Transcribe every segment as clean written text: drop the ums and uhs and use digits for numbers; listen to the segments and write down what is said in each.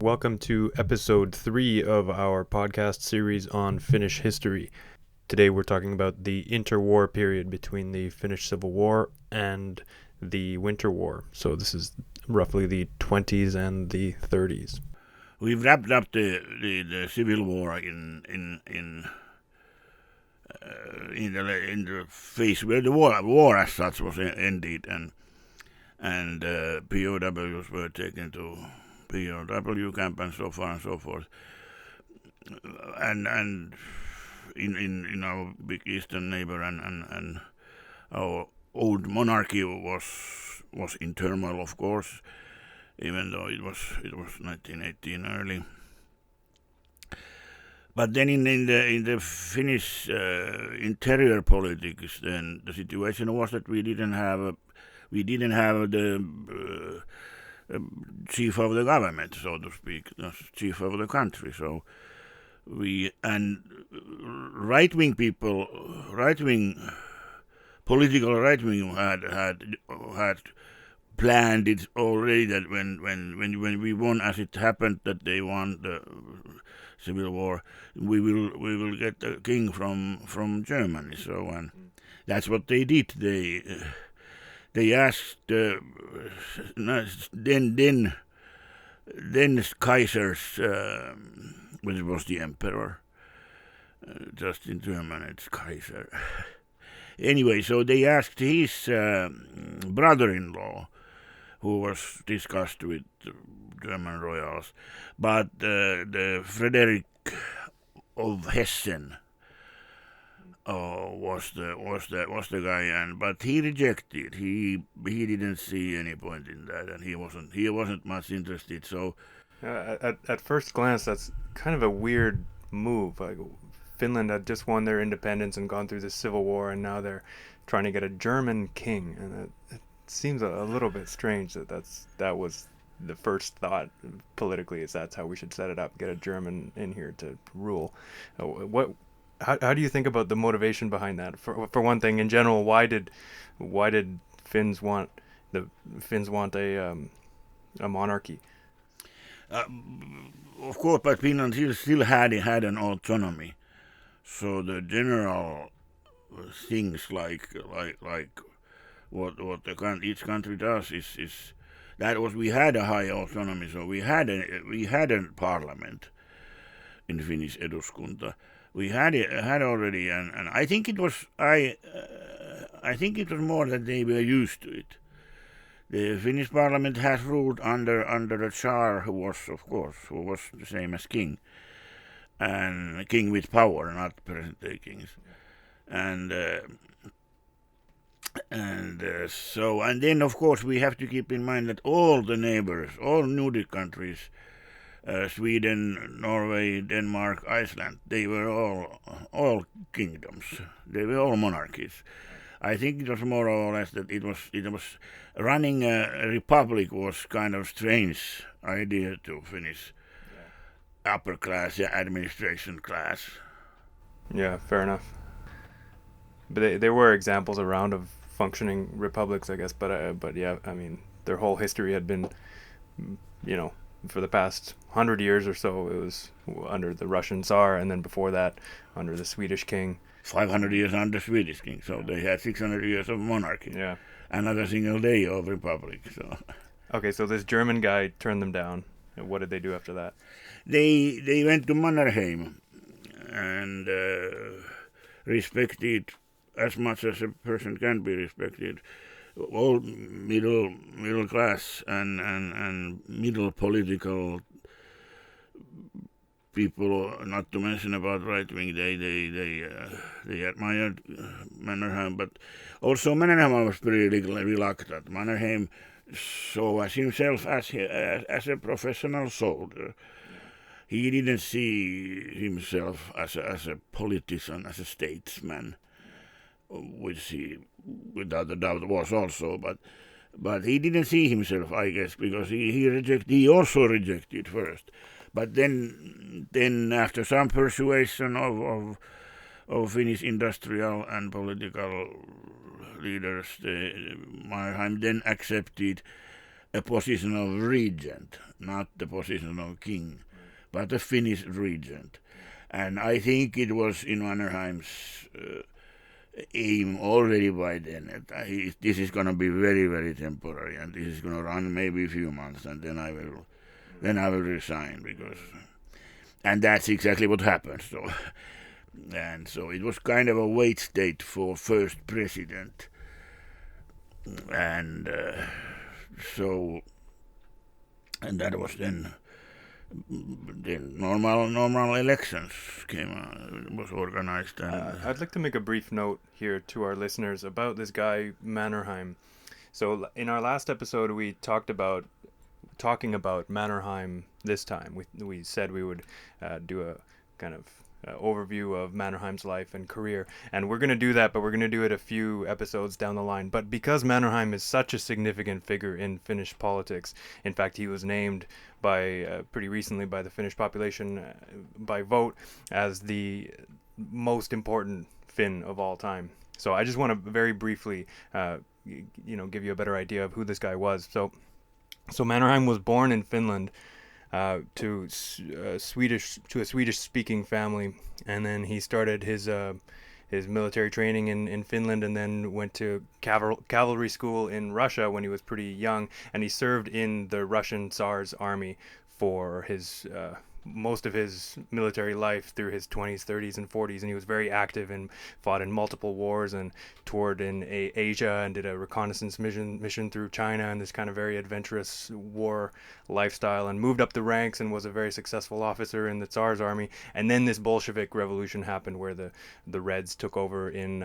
Welcome to episode 3 of our podcast series on Finnish history. Today we're talking about the interwar period between the Finnish Civil War and the Winter War. So this is roughly the 20s and the 30s. We've wrapped up the Civil War in the phase where the war as such was ended, and POWs were taken to POW camp and so far and so forth, and in our big eastern neighbor and our old monarchy was in turmoil, of course, even though it was 1918 early. But then in the Finnish interior politics, then the situation was that we didn't have the chief of the government, so to speak, the chief of the country. So political right wing had planned it already that when we won, as it happened that they won the Civil War, we will get the king from Germany. So and that's what they did. They asked then Kaisers, which was the emperor, just in German it's Kaiser. Anyway, so they asked his brother-in-law, who was discussed with German royals, but the Frederick of Hessen was the guy, but he rejected. He didn't see any point in that, and he wasn't much interested. So at first glance, that's kind of a weird move. Like, Finland had just won their independence and gone through the Civil War, and now they're trying to get a German king, and it seems a little bit strange that was the first thought politically, is that's how we should set it up, get a German in here to rule. How do you think about the motivation behind that? For one thing, in general, why did Finns want a monarchy? Of course, but Finland still had an autonomy. So the general things like what each country does is that was, we had a high autonomy. So we had a parliament in Finnish eduskunta. We had already, and I think it was more that they were used to it. The Finnish parliament has ruled under a Tsar, who was the same as king, and king with power, not present-day kings, and then of course we have to keep in mind that all the neighbors, all Nordic countries, Sweden, Norway, Denmark, Iceland, they were all kingdoms. They were all monarchies. I think it was more or less that it was running a republic was kind of strange idea to Finnish upper class administration class. Yeah, fair enough. But there were examples around of functioning republics, I guess. But yeah, I mean, their whole history had been, for the past 100 years or so, it was under the Russian Tsar, and then before that, under the Swedish king. 500 years under Swedish king, so they had 600 years of monarchy. Yeah. Another single day of republic. So. Okay, so this German guy turned them down. And what did they do after that? They went to Mannerheim and respected as much as a person can be respected. All middle class and middle political people, not to mention about right wing, they admired Mannerheim, but also Mannerheim was pretty reluctant. Mannerheim saw himself as a professional soldier. He didn't see himself as a politician, as a statesman, which he without a doubt was also, but he didn't see himself, I guess, because he also rejected first. But then after some persuasion of Finnish industrial and political leaders, Mannerheim then accepted a position of regent, not the position of king, but a Finnish regent. And I think it was in Mannerheim's aim already by then that this is going to be very, very temporary, and this is going to run maybe a few months, and then I will resign, because, and that's exactly what happened. So, and so it was kind of a wait state for first president, and and that was then normal elections was organized. And I'd like to make a brief note here to our listeners about this guy Mannerheim. So in our last episode, we talking about Mannerheim this time. We said we would do a kind of overview of Mannerheim's life and career, and we're going to do that, but we're going to do it a few episodes down the line. But because Mannerheim is such a significant figure in Finnish politics, in fact, he was named by pretty recently by the Finnish population by vote as the most important Finn of all time. So I just want to very briefly, give you a better idea of who this guy was. So Mannerheim was born in Finland to a Swedish-speaking family, and then he started his military training in Finland, and then went to cavalry school in Russia when he was pretty young, and he served in the Russian Tsar's army for his most of his military life through his 20s, 30s, and 40s, and he was very active and fought in multiple wars and toured in Asia and did a reconnaissance mission through China and this kind of very adventurous war lifestyle, and moved up the ranks and was a very successful officer in the Tsar's army. And then this Bolshevik revolution happened where the Reds took over in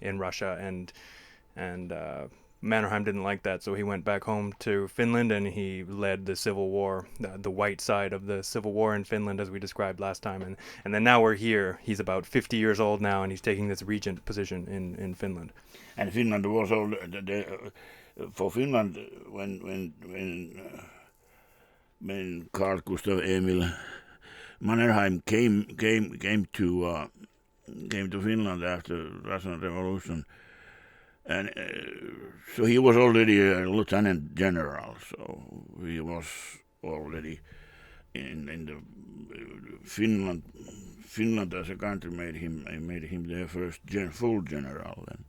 Russia, and Mannerheim didn't like that, so he went back home to Finland and he led the civil war, the white side of the civil war in Finland, as we described last time. And then now we're here. He's about 50 years old now, and he's taking this regent position in Finland. And Finland was all for Finland when Carl Gustav Emil Mannerheim came to Finland after Russian Revolution. And so he was already a lieutenant general, so he was already in the Finland as a country made him their first full general then.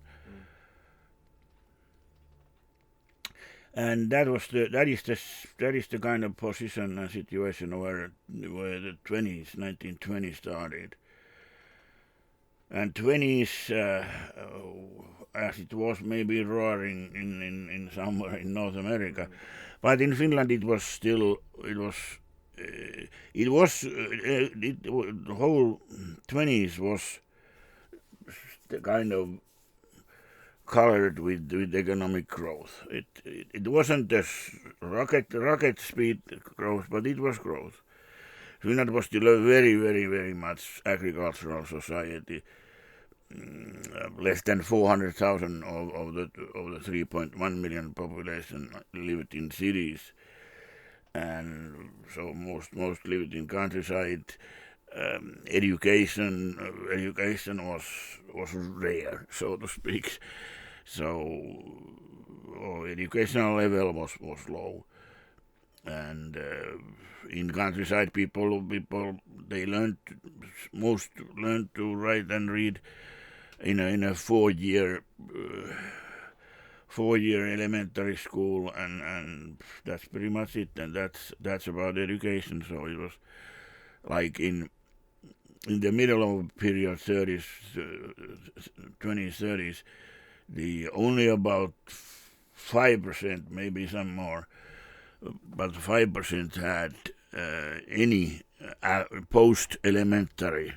And that is the kind of position and situation where the 1920s started. And 20s, as it was maybe roaring in somewhere in North America, but in Finland the whole 20s was the kind of colored with economic growth. It wasn't this rocket speed growth, but it was growth. Finland was still a very, very, very much agricultural society. Less than 400,000 of the 3.1 million population lived in cities, and so most lived in countryside. Education was rare, so to speak. So educational level was low, and in countryside people they most learned to write and read in a 4-year elementary school, and that's pretty much it. And that's about education. So it was like in the middle of period 30s, 20s, 30s, the only about 5%, maybe some more, but 5% had any post-elementary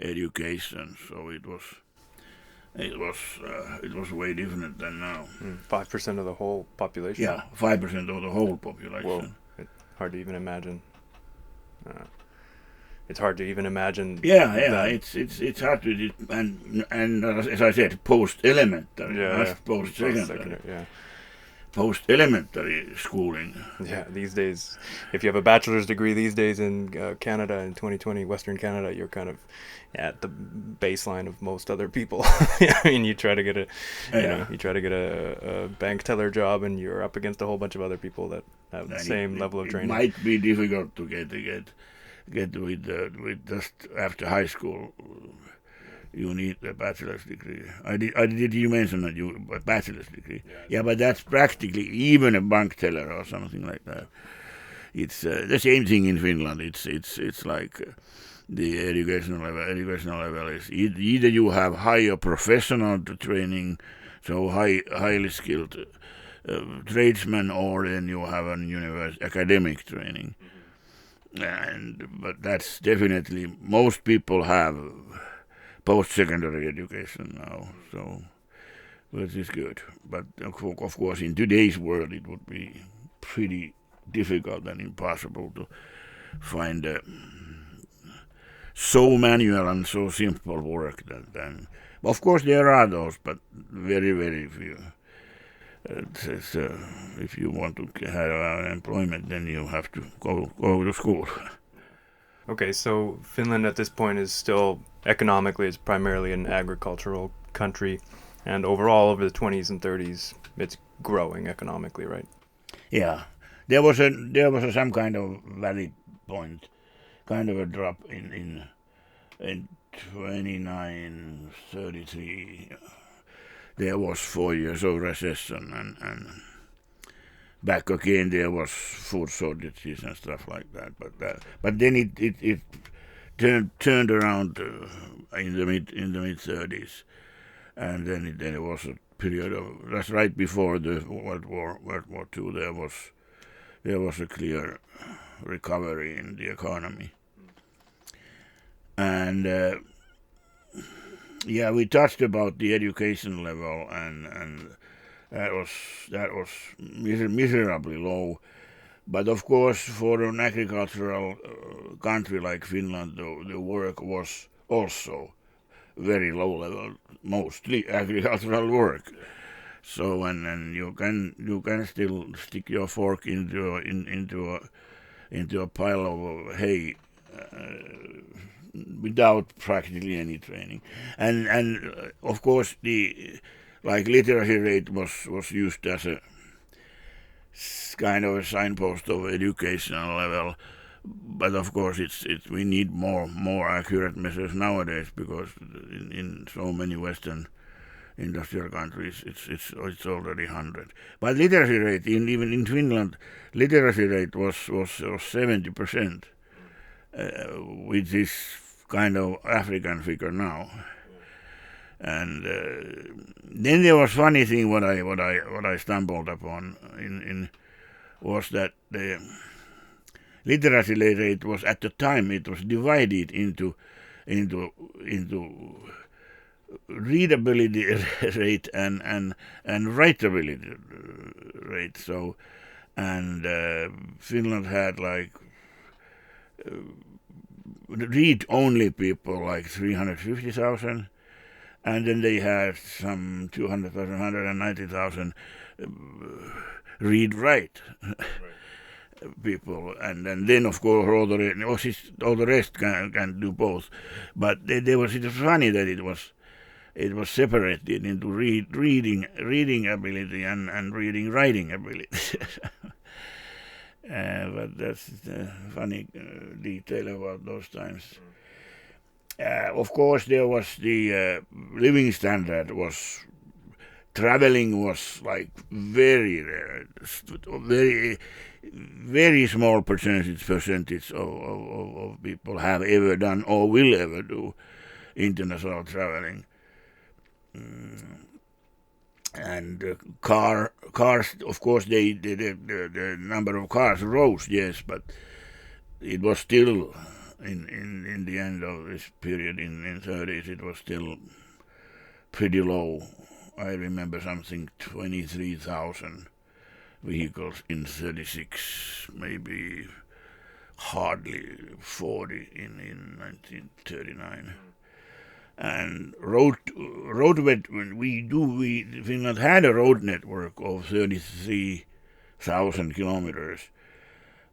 education. So it was way different than now. 5% of the whole population? Yeah, 5% of the whole population. Whoa, hard to even imagine. It's hard to even imagine. Yeah, it's hard to, and as I said, post-elementary, not post-secondary. Yeah. post-elementary schooling. Yeah, these days, if you have a bachelor's degree these days in Canada in 2020, Western Canada, you're kind of at the baseline of most other people. I mean, you try to get Yeah. you try to get a bank teller job, and you're up against a whole bunch of other people that have the And same level of it training. might be difficult to get with just after high school. You need a bachelor's degree. Did you mention that you a bachelor's degree? Yeah, but that's practically even a bank teller or something like that. It's the same thing in Finland. It's like the educational level is either you have higher professional training, so highly skilled tradesman, or then you have an academic training. But that's definitely most people have post-secondary education now, so which is good. But of course, in today's world, it would be pretty difficult and impossible to find so manual and so simple work that. Of course, there are those, but very, very few. If you want to have employment, then you have to go to school. Okay, so Finland at this point is still economically is primarily an agricultural country, and overall over the 20s and 30s, it's growing economically, right? Yeah, there was some kind of valid point, kind of a drop in 29, 33. There was 4 years of recession, and back again there was food shortages and stuff like that. But then it turned around in the mid 30s, and then there was a period of that's right before the World War II. There was a clear recovery in the economy, and yeah, we touched about the education level, and that was miserably low. But of course, for an agricultural country like Finland, the work was also very low level, mostly agricultural work. So and you can still stick your fork into a pile of hay without practically any training, and of course the like literacy rate was used as a kind of a signpost of educational level. But of course, we need more accurate measures nowadays, because in so many Western industrial countries it's already 100. But literacy rate even in Finland, literacy rate was 70%, which is kind of African figure now. And then there was funny thing what I stumbled upon in was that the literacy rate was at the time it was divided into readability rate and writability rate. So and Finland had like read only people like 350,000. And then they had some 200,000, 190,000 read-write people, and then of course all the rest can do both. But it was funny that it was separated into reading ability and writing ability. But that's the funny detail about those times. Of course, there was the living standard was traveling was like very rare, very small percentage of people have ever done or will ever do international traveling. And cars, of course, the number of cars rose, yes, but it was still in the end of this period in 30s, it was still pretty low. I remember something 23,000 vehicles in 36, maybe hardly 40 in 1939. And Finland had a road network of 33,000 kilometers,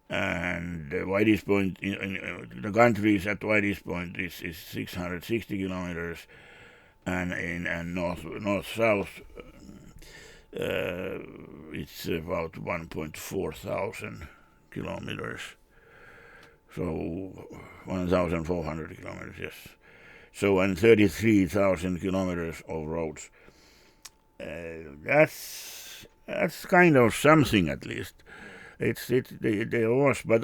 and the widest point in the countries at widest point is 660 kilometers, and in north south it's about 1.4 thousand kilometers, so 1,400 kilometers, yes. So, and 33,000 kilometers of roads. That's kind of something, at least. There was, but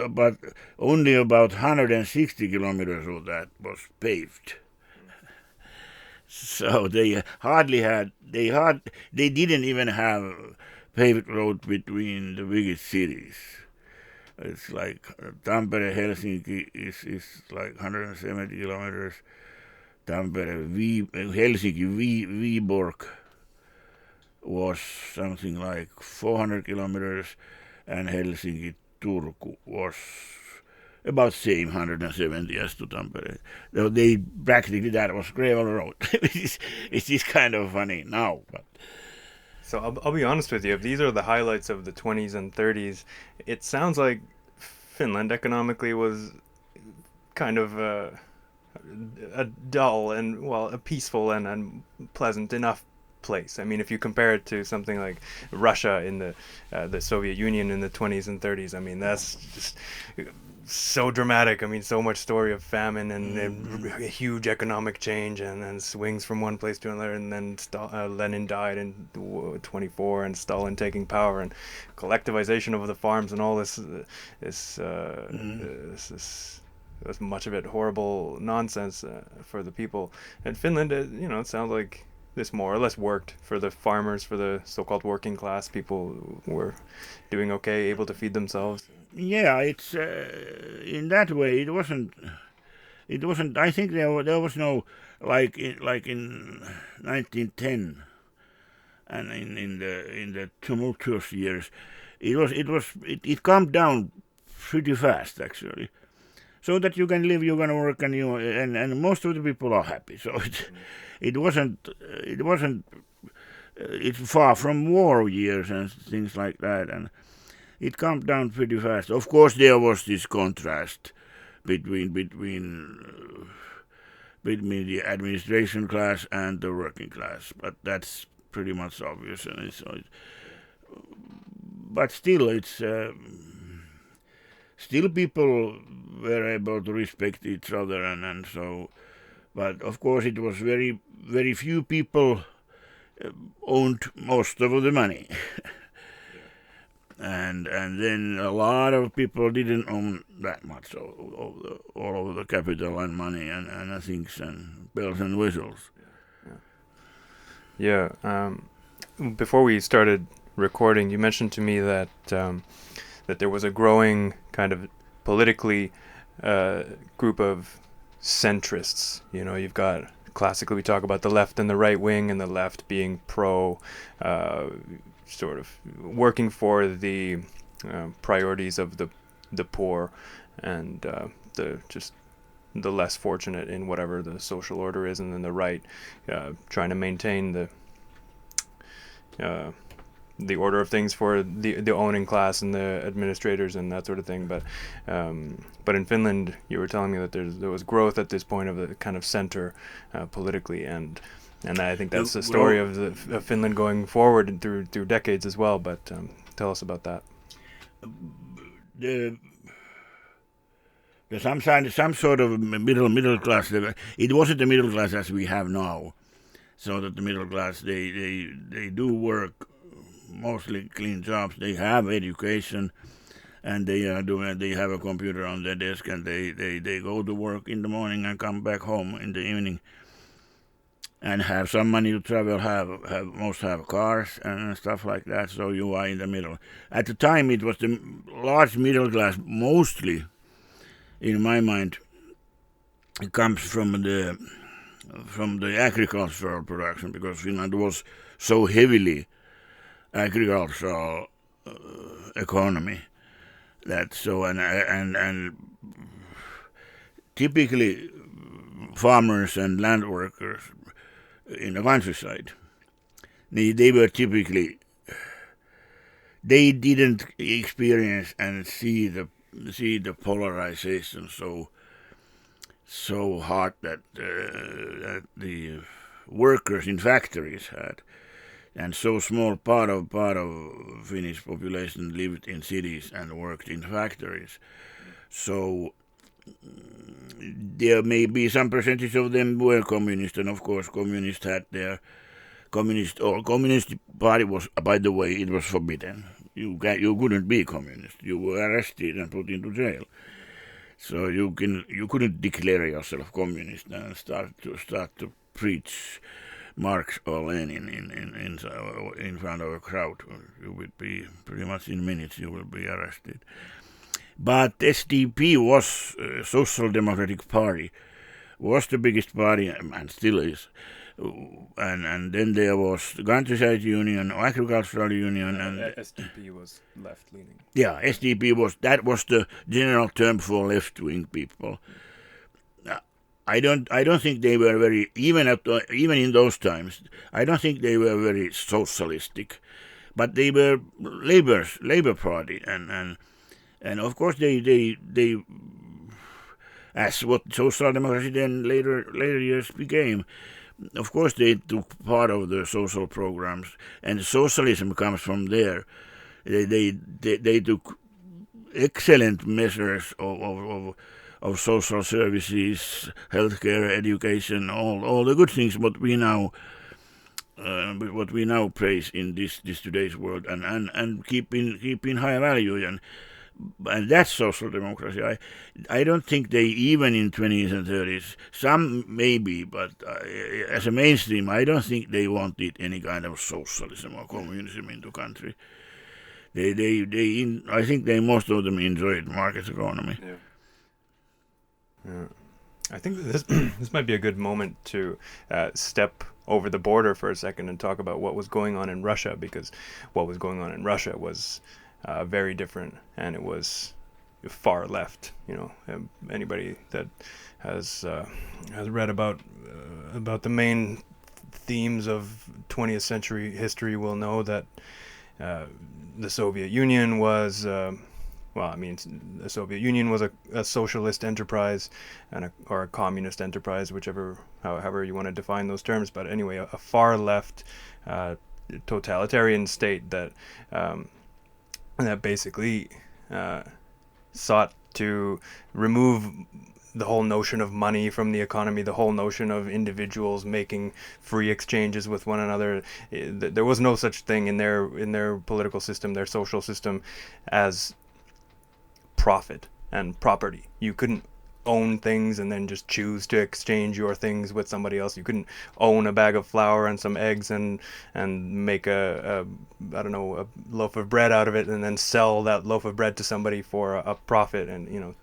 only about 160 kilometers of that was paved. So they didn't even have paved road between the biggest cities. It's like Tampere, Helsinki is like 170 kilometers. Tampere, Helsinki, Viborg was something like 400 kilometers, and Helsinki, Turku was about same 170 as to Tampere. Though they practically that was gravel road. It's just kind of funny now, but. So I'll be honest with you. If these are the highlights of the 20s and 30s, it sounds like Finland economically was kind of a dull and, well, a peaceful and pleasant enough place. I mean, if you compare it to something like Russia in the Soviet Union in the 20s and 30s, I mean, that's just so dramatic. I mean, so much story of famine and a huge economic change, and then swings from one place to another, and then Lenin died in 24, and Stalin taking power, and collectivization of the farms, and all this was much of it horrible nonsense for the people. And Finland, it sounds like this more or less worked for the farmers, for the so-called working class people who were doing okay, able to feed themselves. Yeah, it's in that way. It wasn't. I think there was no like in 1910 and in the tumultuous years. It calmed down pretty fast, actually, so that you can live, you can work, and and most of the people are happy. So it wasn't. It's far from war years and things like that, and it calmed down pretty fast. Of course, there was this contrast between the administration class and the working class, but that's pretty much obvious. And but still, it's still people were able to respect each other, and so. But of course, it was very very few people owned most of the money. And then a lot of people didn't own that much, all of the capital and money and things and bells and whistles. Yeah. Before we started recording, you mentioned to me that that there was a growing kind of politically group of centrists. You've got, classically we talk about the left and the right wing, and the left being pro sort of working for the priorities of the poor and the less fortunate in whatever the social order is, and then the right trying to maintain the order of things for the owning class and the administrators and that sort of thing. But in Finland, you were telling me that there was growth at this point of the kind of center politically, and I think that's the story of Finland going forward through decades as well. But tell us about that. Some sort of middle class. It wasn't the middle class as we have now. So that the middle class they do work, mostly clean jobs. They have education, and they have a computer on their desk, and they go to work in the morning and come back home in the evening, and have some money to travel. Most have cars and stuff like that. So you are in the middle. At the time, it was the large middle class, mostly, in my mind, it comes from the agricultural production, because Finland was so heavily agricultural economy that so and typically farmers and land workers in the countryside. They were typically, they didn't experience and see the polarization so hard that the workers in factories had, and so small part of Finnish population lived in cities and worked in factories. So there may be some percentage of them were communist, and of course communists had their communist party was, by the way, it was forbidden. You couldn't be communist. You were arrested and put into jail. So you couldn't declare yourself communist and start to preach Marx or Lenin in front of a crowd. You would be pretty much in minutes. You will be arrested. But SDP was Social Democratic Party, was the biggest party and still is. And then there was the Countryside Union, Agricultural Union, and SDP was left leaning. Yeah, SDP was the general term for left wing people. I don't think they were very even in those times. I don't think they were very socialistic, but they were Labour Party, and of course they as what social democracy then later years became. Of course, they took part of the social programs, and socialism comes from there. They took excellent measures of social services, healthcare, education, all the good things what we now praise in this today's world, and keep in high value, and that's social democracy. I don't think they, even in 20s and 30s, some maybe, but as a mainstream, I don't think they wanted any kind of socialism or communism in the country. I think most of them enjoyed market economy. Yeah. I think this might be a good moment to step over the border for a second and talk about what was going on in Russia, because what was going on in Russia was very different, and it was far left. Anybody that has read about the main themes of 20th century history will know that the Soviet Union was the Soviet Union was a socialist enterprise or a communist enterprise, however you want to define those terms. But anyway, a far left totalitarian state that basically sought to remove the whole notion of money from the economy, the whole notion of individuals making free exchanges with one another. There was no such thing in their political system, their social system, as profit and property. You couldn't own things and then just choose to exchange your things with somebody else. You couldn't own a bag of flour and some eggs and make a loaf of bread out of it and then sell that loaf of bread to somebody for a profit and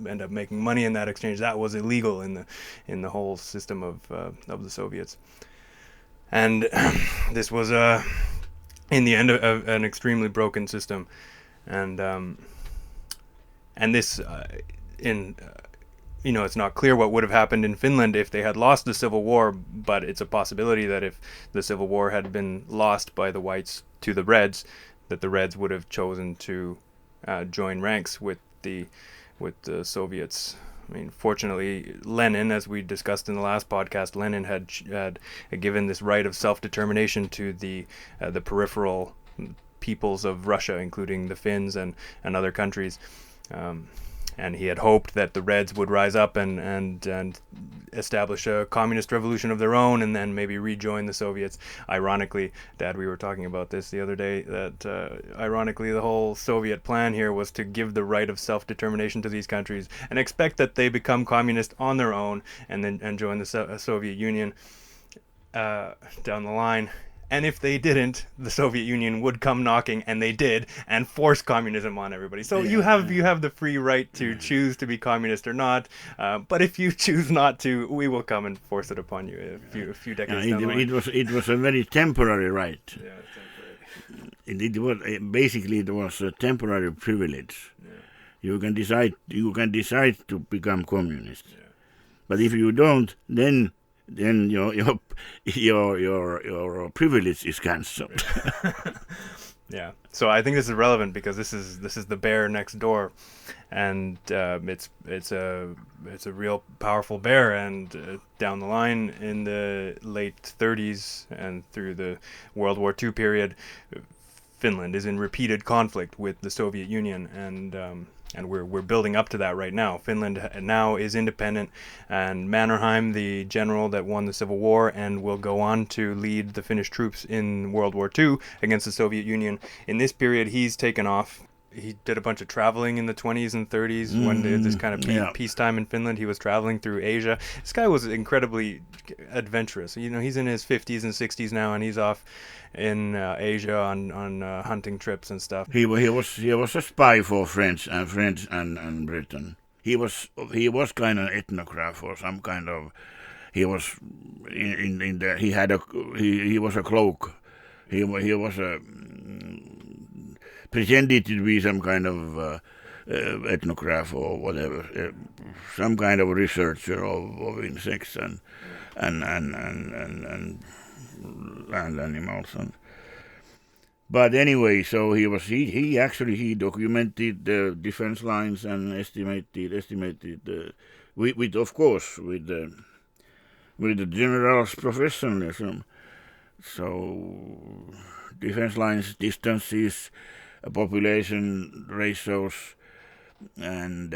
end up making money in that exchange. That was illegal in the whole system of the Soviets. And this was in the end an extremely broken system, and this it's not clear what would have happened in Finland if they had lost the Civil War, but it's a possibility that if the Civil War had been lost by the whites to the Reds, that the Reds would have chosen to join ranks with the Soviets. I mean, fortunately, Lenin, as we discussed in the last podcast, Lenin had given this right of self-determination to the peripheral peoples of Russia, including the Finns and other countries. And he had hoped that the Reds would rise up and establish a communist revolution of their own, and then maybe rejoin the Soviets. Ironically, Dad, we were talking about this the other day, that ironically the whole Soviet plan here was to give the right of self-determination to these countries and expect that they become communist on their own and join the Soviet Union down the line. And if they didn't, the Soviet Union would come knocking, and they did, and force communism on everybody. So you have the free right to choose to be communist or not. But if you choose not to, we will come and force it upon you a few decades down the line. It was a very temporary right. Yeah, temporary. It was a temporary privilege. Yeah. You can decide to become communist. Yeah. But if you don't, then your privilege is cancelled. Yeah. So I think this is relevant because this is the bear next door, and it's a real powerful bear. And down the line in the late 30s and through the World War II period, Finland is in repeated conflict with the Soviet Union, and we're building up to that right now. Finland now is independent, and Mannerheim, the general that won the Civil War and will go on to lead the Finnish troops in World War II against the Soviet Union. In this period, he's taken off. He did a bunch of traveling in the 20s and 30s when this kind of peacetime in Finland. He was traveling through Asia. This guy was incredibly adventurous. He's in his 50s and 60s now, and he's off in Asia on hunting trips and stuff. He was a spy for French and Britain. He was kind of ethnograph or some kind of. He was in the he was a cloak. He was a pretended to be some kind of ethnograph or whatever, some kind of researcher of insects and land animals. But anyway, so he actually documented the defense lines and estimated with of course with the general's professionalism. So defense lines, distances, population ratios, and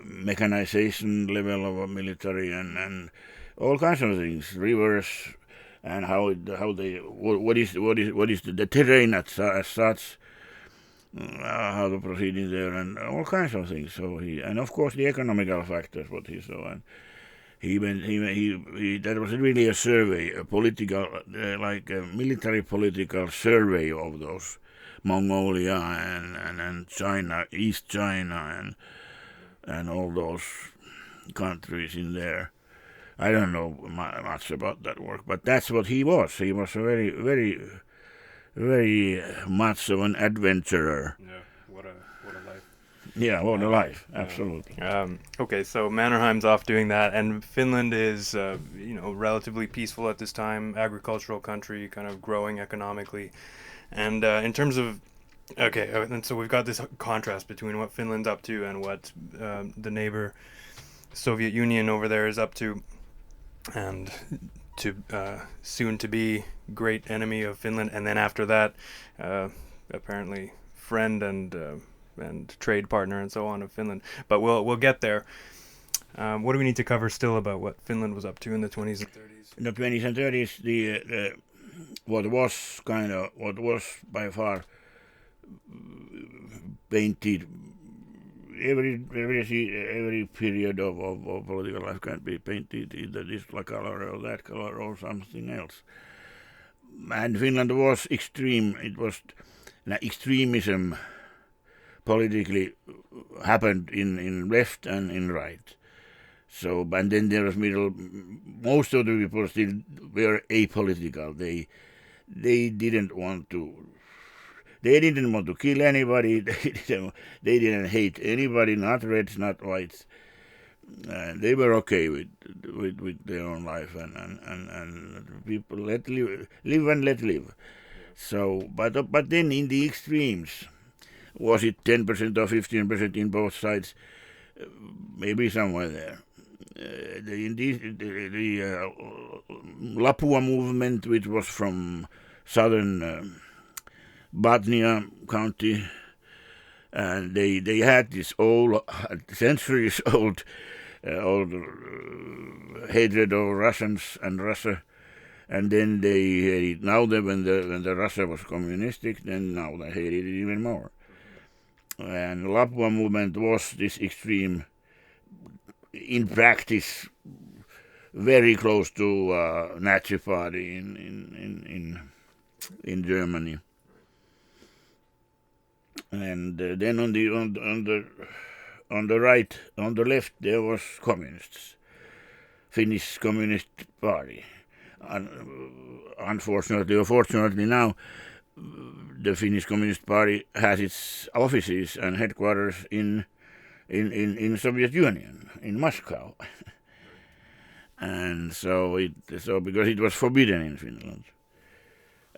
mechanization level of a military, and all kinds of things, rivers, and what is the terrain as such, how to proceed in there, and all kinds of things. So and of course the economical factors what he saw, and he that was really a survey, a political, like a military political survey of those Mongolia and China, East China, and all those countries in there. I don't know much about that work, but that's what he was. He was a very, very, very much of an adventurer. Yeah, what a life. Yeah, what a life, absolutely. Okay, so Mannerheim's off doing that, and Finland is, relatively peaceful at this time, agricultural country, kind of growing economically. And in terms of, and so we've got this contrast between what Finland's up to and what the neighbor Soviet Union over there is up to, and to soon to be great enemy of Finland, and then after that, apparently friend and trade partner and so on of Finland. But we'll get there. What do we need to cover still about what Finland was up to in the 20s and 30s? In the 20s and 30s, what was by far painted. Every period of political life can be painted either this color or that color or something else. And Finland was extreme. It was extremism politically happened in left and in right. So, and then there was middle. Most of the people still were apolitical. They didn't want to. They didn't want to kill anybody. They didn't hate anybody, not Reds, not Whites. They were okay with their own life, and people live and let live. So, but then in the extremes, was it 10% or 15% in both sides? Maybe somewhere there. The Lapua movement, which was from southern Botnia County, and they had this old, centuries old hatred of Russians and Russia, and then they hated. Now when the Russia was communistic, then now they hated it even more. And Lapua movement was this extreme, in practice, very close to Nazi Party in Germany. And then on the right, on the left, there was communists, Finnish Communist Party. Unfortunately or fortunately now, the Finnish Communist Party has its offices and headquarters in Soviet Union, in Moscow. and so because it was forbidden in Finland,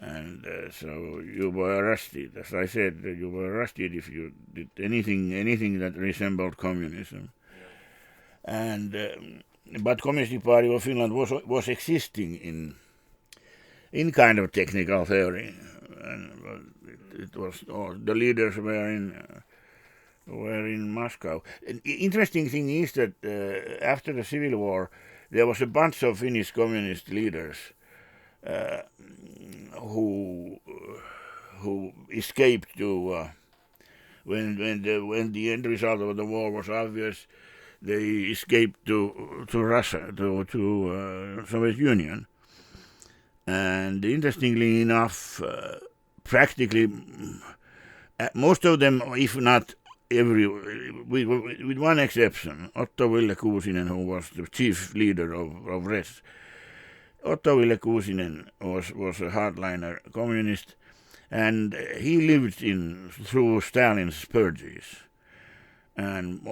and so you were arrested. As I said, you were arrested if you did anything that resembled communism. And but Communist Party of Finland was existing in kind of technical theory, and it was the leaders were in Moscow. An interesting thing is that after the Civil War, there was a bunch of Finnish communist leaders who escaped to when the end result of the war was obvious. They escaped to Russia, to Soviet Union, and interestingly enough, practically most of them, if not every, with one exception, Otto Ville Kuusinen, who was the chief leader of RES. Otto Ville Kuusinen was a hardliner communist, and he lived through Stalin's purges. And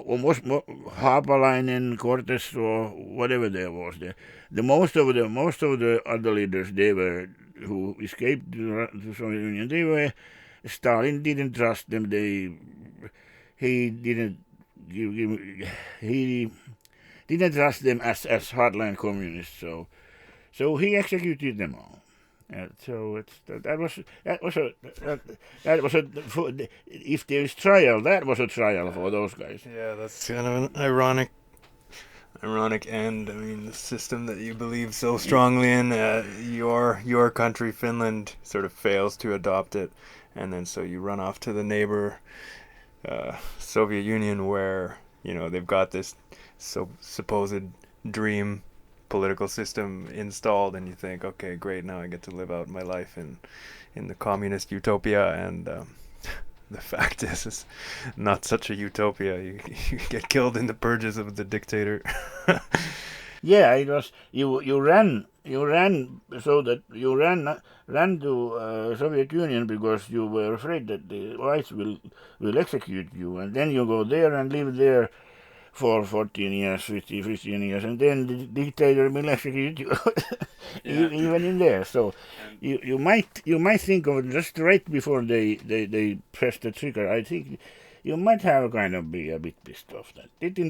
Haapalainen, Cortes, or whatever there was, the most of the other leaders who escaped to Soviet Union, Stalin didn't trust them. He didn't trust them as hardline communists. So he executed them all. So that was a if there is trial, that was a trial for those guys. Yeah, that's kind of an ironic end. I mean, the system that you believe so strongly in, your country, Finland, sort of fails to adopt it, and then so you run off to the neighbor Soviet Union, where they've got this supposed dream political system installed, and you think, okay, great, now I get to live out my life in the communist utopia, and the fact is, it's not such a utopia. You get killed in the purges of the dictator. Yeah, it was you ran so that you ran to Soviet Union because you were afraid that the whites will execute you, and then you go there and live there for 14 years, 15 years, and then the dictator will execute you even in there. So you might think of just right before they press the trigger. I think you might have kind of be a bit pissed off that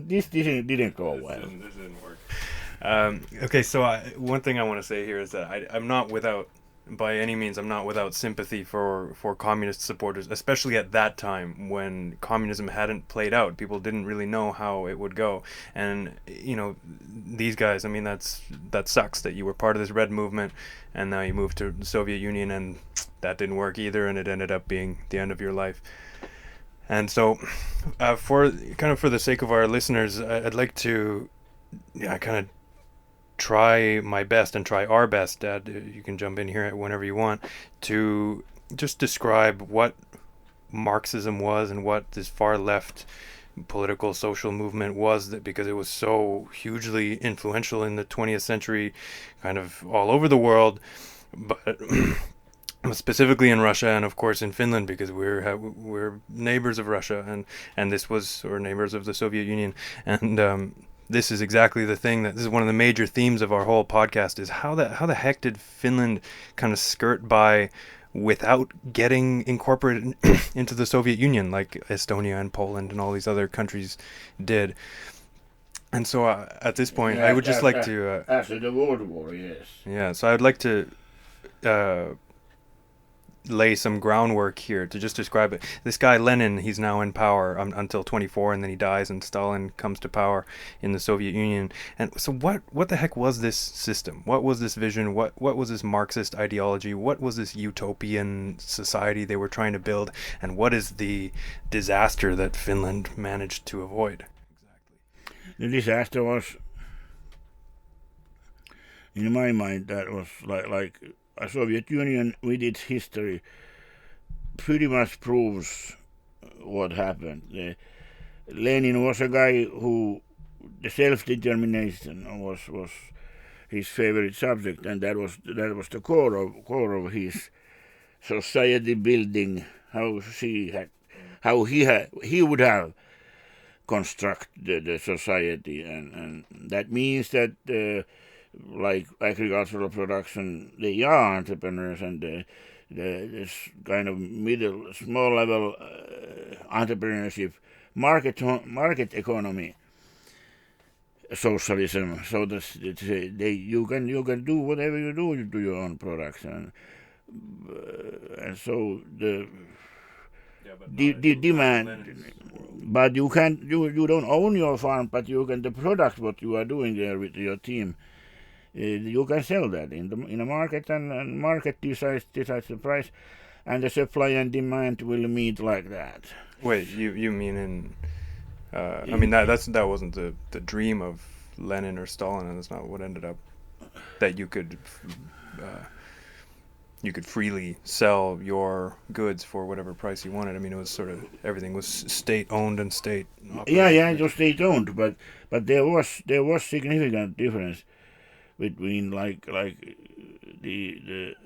this didn't go well. This didn't work. Okay, so one thing I want to say here is that I'm not without, by any means, I'm not without sympathy for communist supporters, especially at that time when communism hadn't played out. People didn't really know how it would go, and these guys, I mean, that sucks that you were part of this red movement, and now you moved to the Soviet Union, and that didn't work either, and it ended up being the end of your life. And so, for the sake of our listeners, I'd like to, kind of try my best and try our best, Dad, you can jump in here whenever you want, to just describe what Marxism was and what this far left political social movement was, because it was so hugely influential in the 20th century, kind of all over the world, but specifically in Russia, and of course in Finland, because we're neighbors of Russia, and this was, or neighbors of the Soviet Union, and this is exactly the thing this is one of the major themes of our whole podcast, is how the heck did Finland kind of skirt by without getting incorporated into the Soviet Union like Estonia and Poland and all these other countries did. And so at this point, I would just like to after the World War, yes. Yeah, so I'd like to lay some groundwork here to just describe it. This guy Lenin, he's now in power until 24, and then he dies, and Stalin comes to power in the Soviet Union. And so what the heck was this system? What was this vision? What was this Marxist ideology? What was this utopian society they were trying to build? And what is the disaster that Finland managed to avoid? Exactly. The disaster was, in my mind, that was like a Soviet Union with its history pretty much proves what happened. Lenin was a guy who the self-determination was his favorite subject, and that was the core of his society building. How he would have construct the society, and that means that like agricultural production, they are entrepreneurs, and this kind of middle, small level entrepreneurship, market economy, socialism. So you can do whatever you do to your own products, and so the demand. But you can't you don't own your farm, but you can the product what you are doing there with your team. You can sell that in a market, and market decides the price, and the supply and demand will meet like that. Wait, you mean in? I mean that wasn't the dream of Lenin or Stalin, and that's not what ended up. That you could freely sell your goods for whatever price you wanted. I mean, it was sort of everything was state owned and state operated. Yeah, it was state owned, but there was significant difference between like the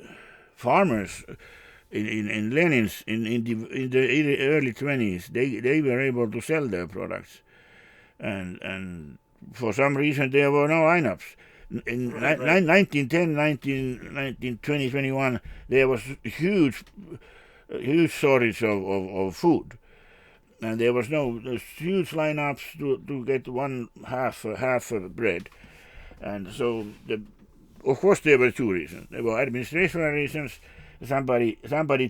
farmers in Lenin's in the early 20s. They were able to sell their products, and for some reason there were no lineups. In 1910, 1920, 21, there was huge shortage of food, and there was no huge lineups to get one half of bread, and so of course there were two reasons. There were administrative reasons. Somebody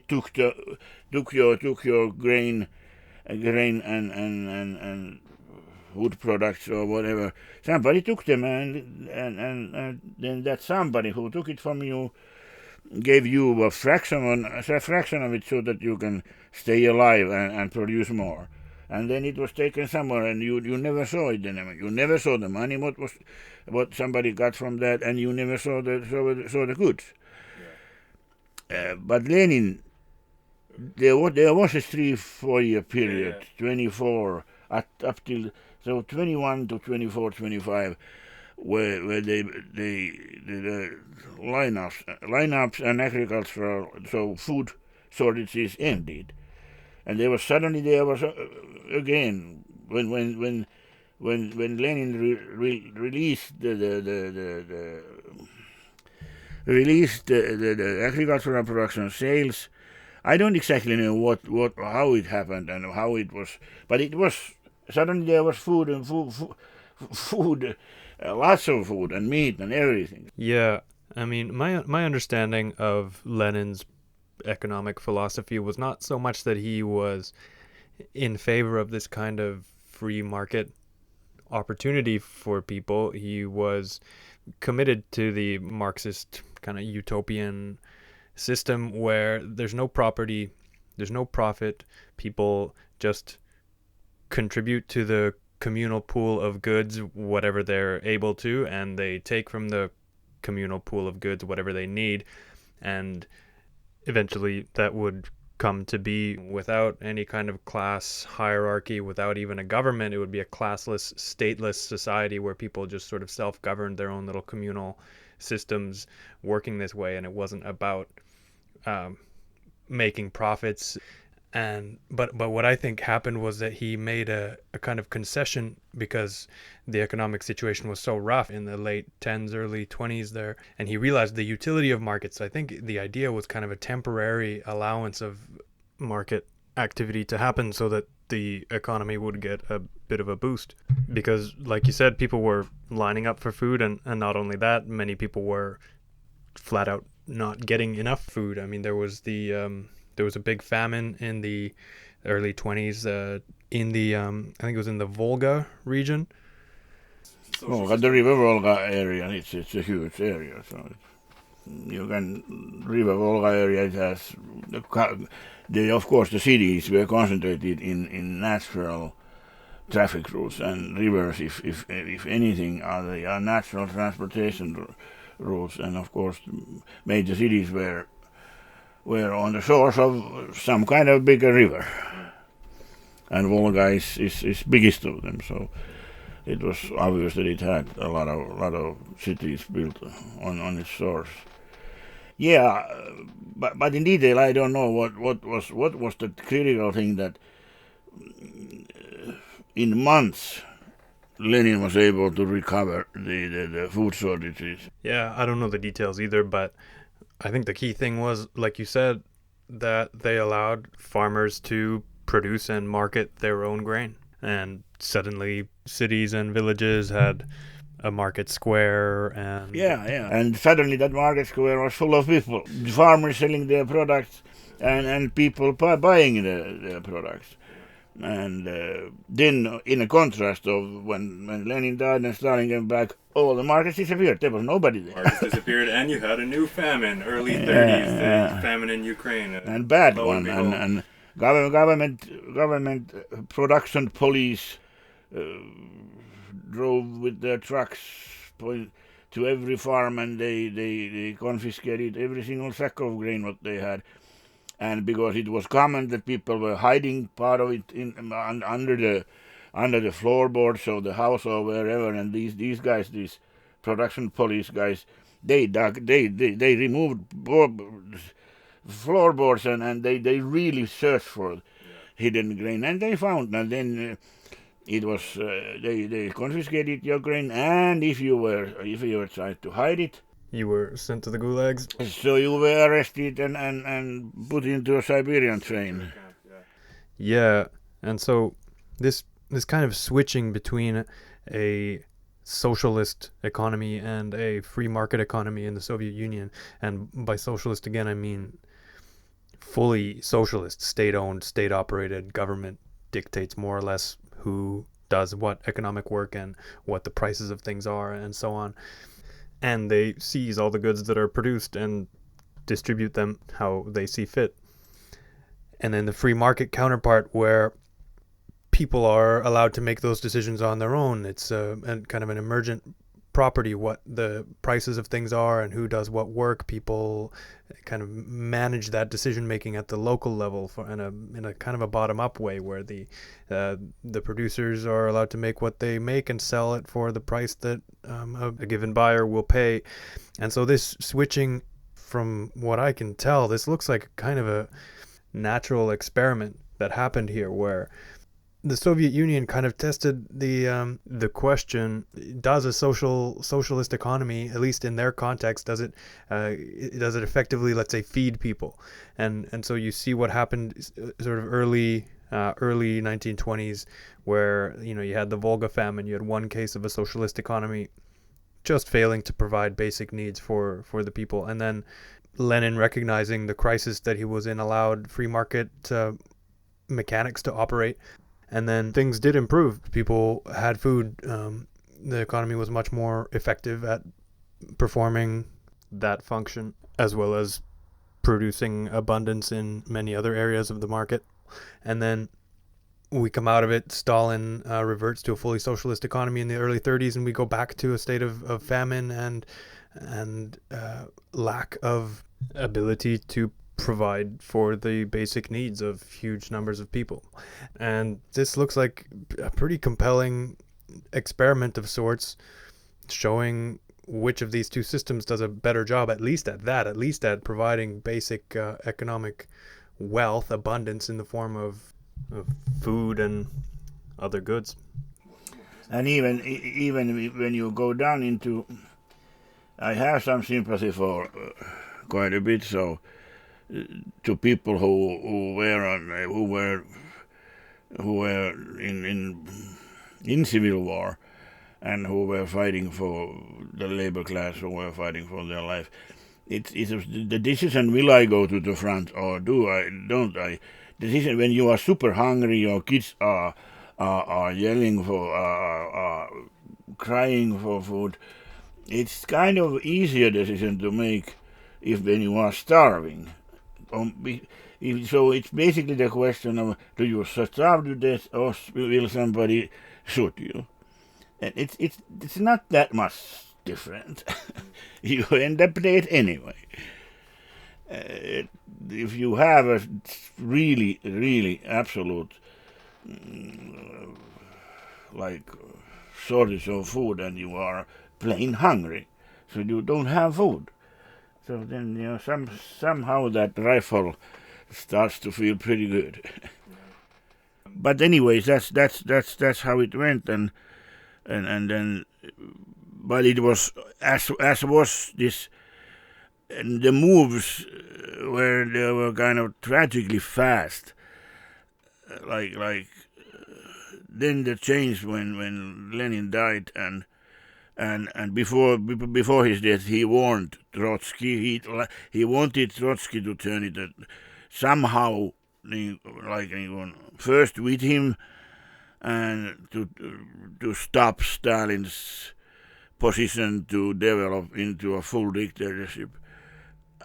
took your grain and wood products or whatever. Somebody took them, and then that somebody who took it from you gave you a fraction of it so that you can stay alive and produce more. And then it was taken somewhere, and you never saw it anymore. You never saw the money what somebody got from that, and you never saw the goods. Yeah. But Lenin, there was a 3-4 year period, 24 up till. So 21 to 24, 25, where the lineups and agricultural, so food shortages ended, and there was again when Lenin released the agricultural production sales. I don't exactly know how it happened and how it was, but it was. Suddenly there was food, lots of food and meat and everything. Yeah, I mean, my understanding of Lenin's economic philosophy was not so much that he was in favor of this kind of free market opportunity for people. He was committed to the Marxist kind of utopian system where there's no property, there's no profit, people just contribute to the communal pool of goods whatever they're able to, and they take from the communal pool of goods whatever they need, and eventually that would come to be without any kind of class hierarchy, without even a government. It would be a classless, stateless society where people just sort of self-governed their own little communal systems working this way, and it wasn't about making profits. But what I think happened was that he made a kind of concession because the economic situation was so rough in the late 10s, early 20s there, and he realized the utility of markets. I think the idea was kind of a temporary allowance of market activity to happen so that the economy would get a bit of a boost, because like you said, people were lining up for food, and not only that, many people were flat out not getting enough food. I mean, there was a big famine in the early 20s in the I think it was in the Volga region. The river Volga area, it's a huge area. So you can river Volga area. It has of course the cities were concentrated in natural traffic routes, and rivers, if anything, they are natural transportation routes, and of course major cities were on the shores of some kind of bigger river, and Volga is biggest of them. So it was obvious that it had a lot of cities built on its shores. Yeah, but in detail I don't know what was the critical thing that in months Lenin was able to recover the food shortages. Yeah, I don't know the details either, but I think the key thing was, like you said, that they allowed farmers to produce and market their own grain. And suddenly cities and villages had a market square and Yeah. And suddenly that market square was full of people. The farmers selling their products and people buying the products. And then, in a contrast of when Lenin died and Stalin came back, all the markets disappeared. There was nobody there. Markets disappeared, and you had a new famine, early 30s, the famine in Ukraine. And bad one. And government production police drove with their trucks to every farm, and they confiscated every single sack of grain what they had. And because it was common that people were hiding part of it under the floorboards of the house or wherever, and these guys, these production police guys, they removed floorboards and they really searched for hidden grain, and they found, and then it was they confiscated your grain, and if you were trying to hide it, you were sent to the gulags. So you were arrested and put into a Siberian train. Yeah, and so this kind of switching between a socialist economy and a free market economy in the Soviet Union, and by socialist again I mean fully socialist, state-owned, state-operated, government dictates more or less who does what economic work and what the prices of things are and so on. And they seize all the goods that are produced and distribute them how they see fit. And then the free market counterpart, where people are allowed to make those decisions on their own. It's a kind of an emergent property, what the prices of things are and who does what work. People kind of manage that decision making at the local level in a kind of a bottom up way, where the producers are allowed to make what they make and sell it for the price that a given buyer will pay. And so this switching, from what I can tell, this looks like kind of a natural experiment that happened here, where the Soviet Union kind of tested the question: does a socialist economy, at least in their context, does it effectively, let's say, feed people? And so you see what happened sort of early 1920s, where you had the Volga famine. You had one case of a socialist economy just failing to provide basic needs for the people, and then Lenin, recognizing the crisis that he was in, allowed free market mechanics to operate. And then things did improve. People had food. The economy was much more effective at performing that function, as well as producing abundance in many other areas of the market. And then we come out of it. Stalin reverts to a fully socialist economy in the early 30s, and we go back to a state of famine and lack of ability to provide for the basic needs of huge numbers of people. And this looks like a pretty compelling experiment of sorts, showing which of these two systems does a better job, at least at providing basic economic wealth, abundance in the form of food and other goods. And even when you go down into, I have some sympathy for quite a bit, so to people who were in civil war and who were fighting for the labor class, who were fighting for their life. It's the decision: will I go to the front or don't I? Decision when you are super hungry, your kids are yelling for, crying for food. It's kind of easier decision to make when you are starving. So it's basically the question of, do you starve to death or will somebody shoot you? And it's not that much different. You end up dead anyway. If you have a really, really absolute like shortage of food and you are plain hungry, so you don't have food. So then somehow that rifle starts to feel pretty good. But anyways, that's how it went, and and then, but it was as was this, and the moves where they were kind of tragically fast, like then the change when Lenin died, and before his death he warned Trotsky. He wanted Trotsky to turn it somehow, like first with him, and to stop Stalin's position to develop into a full dictatorship,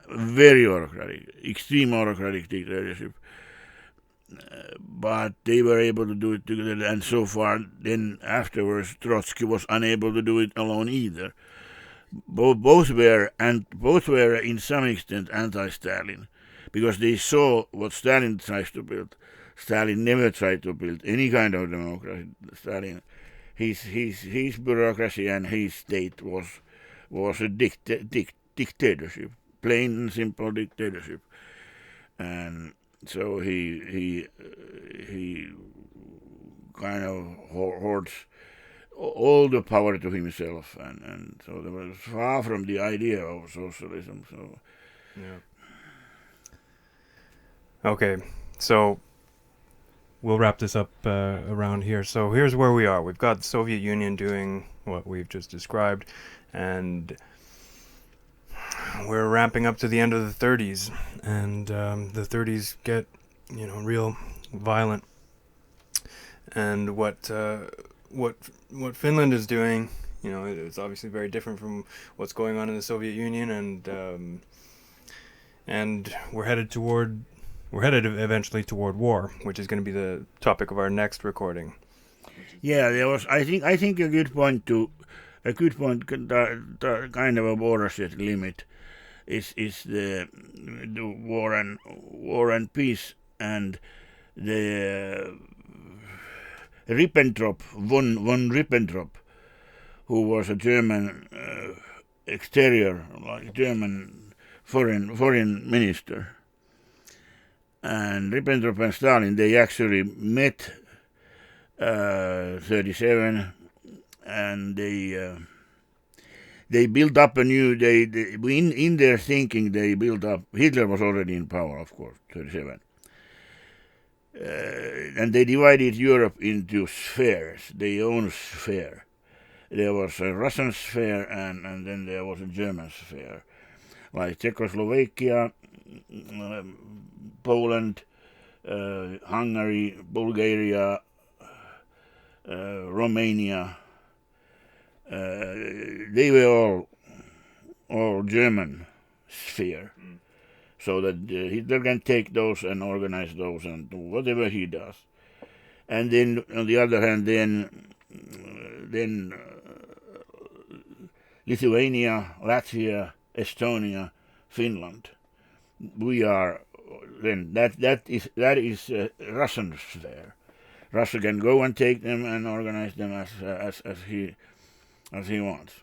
very autocratic, extreme autocratic dictatorship. But they were able to do it together, and so far, then afterwards, Trotsky was unable to do it alone either. Both were in some extent anti-Stalin, because they saw what Stalin tries to build. Stalin never tried to build any kind of democracy. Stalin, his bureaucracy and his state was a dictatorship, plain and simple dictatorship, and so he kind of hoards all the power to himself, and so there was far from the idea of socialism. So yeah. Okay, so we'll wrap this up around here. So here's where we are. We've got the Soviet Union doing what we've just described, and we're ramping up to the end of the 30s, and the 30s get, real violent. And what Finland is doing, it's obviously very different from what's going on in the Soviet Union, and we're headed eventually toward war, which is going to be the topic of our next recording. Yeah, there was. I think a good point, kind of a watershed limit, is the war and peace, and the Ribbentrop, von Ribbentrop, who was a German exterior, like German foreign minister. And Ribbentrop and Stalin, they actually met 37, and they built up a new. In their thinking, they built up. Hitler was already in power, of course, 37. And they divided Europe into spheres, their own sphere. There was a Russian sphere, and then there was a German sphere, like Czechoslovakia, Poland, Hungary, Bulgaria, Romania. They were all German sphere. So that Hitler can take those and organize those and do whatever he does. And then, on the other hand, then Lithuania, Latvia, Estonia, Finland. We are then that is Russian sphere. Russia can go and take them and organize them as he wants.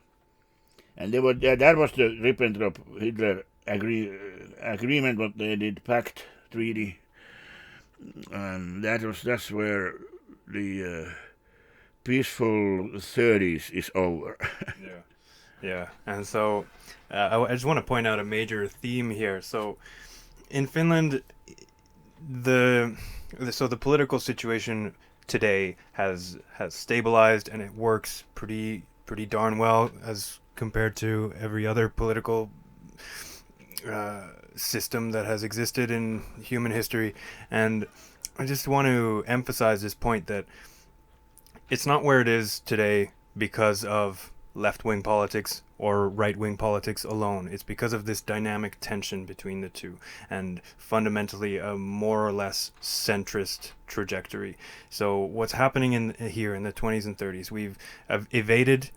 And that was the Ribbentrop-Hitler agreement, what they did, pact, treaty, and that's where the peaceful 30s is over. Yeah, and so I just want to point out a major theme here. So in Finland, the political situation today has stabilized, and it works pretty darn well as compared to every other political system that has existed in human history. And I just want to emphasize this point that it's not where it is today because of left-wing politics or right-wing politics alone. It's because of this dynamic tension between the two, and fundamentally a more or less centrist trajectory. So what's happening here in the 20s and 30s, we've evaded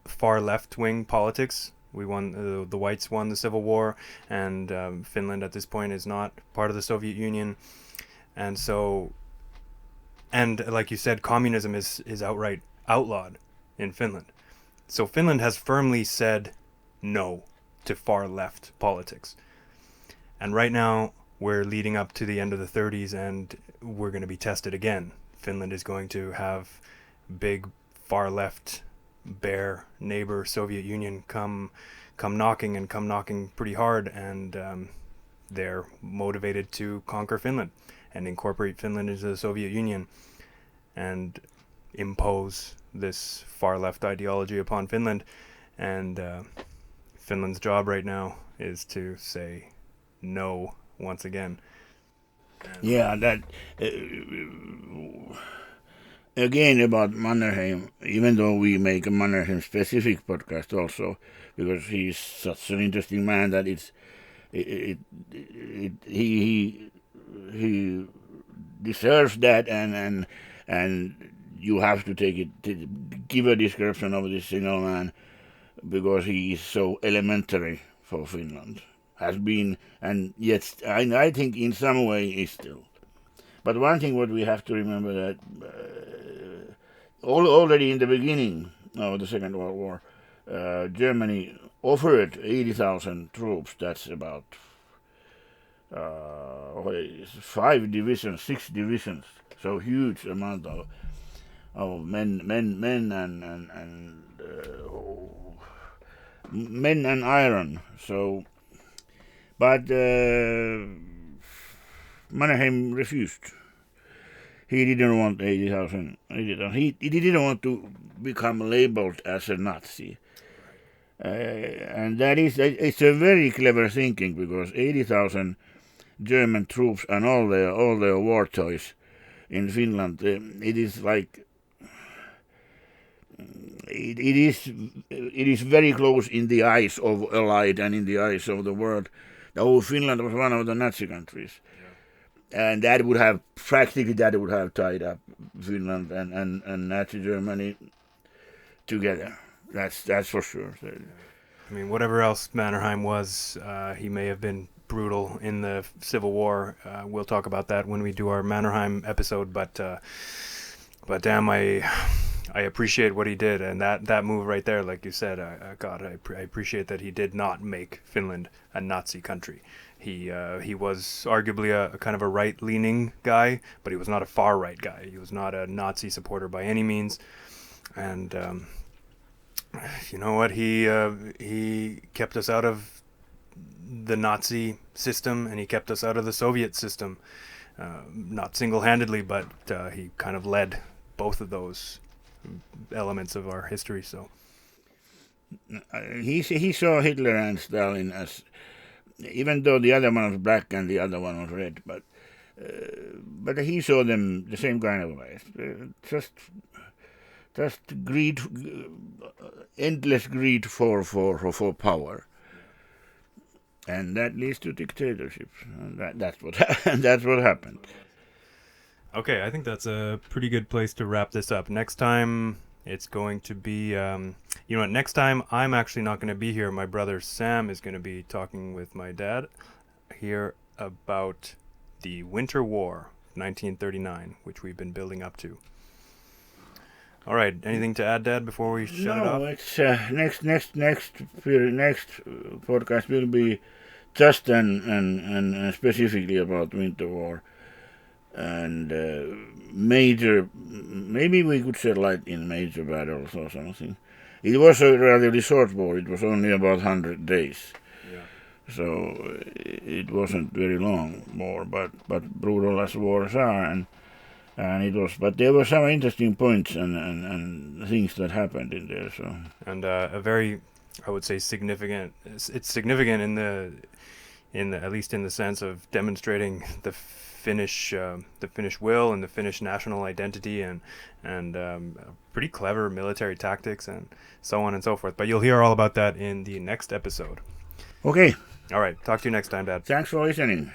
far left-wing politics. We won, the whites won the Civil War, and Finland at this point is not part of the Soviet Union. And so, and like you said, communism is outright outlawed in Finland. So Finland has firmly said no to far left politics. And right now we're leading up to the end of the 30s, and we're going to be tested again. Finland is going to have big far left bear neighbor Soviet Union come knocking pretty hard, and they're motivated to conquer Finland and incorporate Finland into the Soviet Union and impose this far left ideology upon Finland. And Finland's job right now is to say no once again. Yeah, that again about Mannerheim, even though we make a Mannerheim specific podcast also, because he's such an interesting man that he deserves that, and you have to take it to give a description of this single man, because he is so elementary for Finland, has been, and yet I think in some way is still. But one thing what we have to remember that already in the beginning of the Second World War, Germany offered 80,000 troops. That's about 5 divisions, 6 divisions. So huge amount of men and iron. So, but Mannerheim refused. He didn't want 80,000. He didn't want to become labeled as a Nazi. And that is, it's a very clever thinking, because 80,000 German troops and all their war toys in Finland, it is like, it is very close in the eyes of Allied and in the eyes of the world. Oh, Finland was one of the Nazi countries. And that would have tied up Finland and Nazi Germany together. That's for sure. I mean, whatever else Mannerheim was, he may have been brutal in the Civil War. We'll talk about that when we do our Mannerheim episode. But damn, I appreciate what he did, and that move right there, like you said, I appreciate that he did not make Finland a Nazi country. He was arguably a kind of a right-leaning guy, but he was not a far-right guy. He was not a Nazi supporter by any means. And you know what? He kept us out of the Nazi system, and he kept us out of the Soviet system. Not single-handedly, but he kind of led both of those elements of our history. So he saw Hitler and Stalin as, even though the other one was black and the other one was red, but he saw them the same kind of way. Just greed, endless greed for power, and that leads to dictatorship. That's what happened. Okay, I think that's a pretty good place to wrap this up. Next time, it's going to be, you know what, next time I'm actually not going to be here. My brother Sam is going to be talking with my dad here about the Winter War, 1939, which we've been building up to. All right, anything to add, Dad, before we shut it off? No, it's next podcast will be just and specifically about Winter War. And maybe we could shed light in major battles or something. It was a relatively short war. It was only about 100 days. Yeah. So it wasn't very long war, but brutal as wars are, and it was. But there were some interesting points and things that happened in there. So, and a very, I would say, significant. It's significant in the at least in the sense of demonstrating the Finnish will and the Finnish national identity, and pretty clever military tactics and so on and so forth. But you'll hear all about that in the next episode. Okay. All right. Talk to you next time, Dad. Thanks for listening.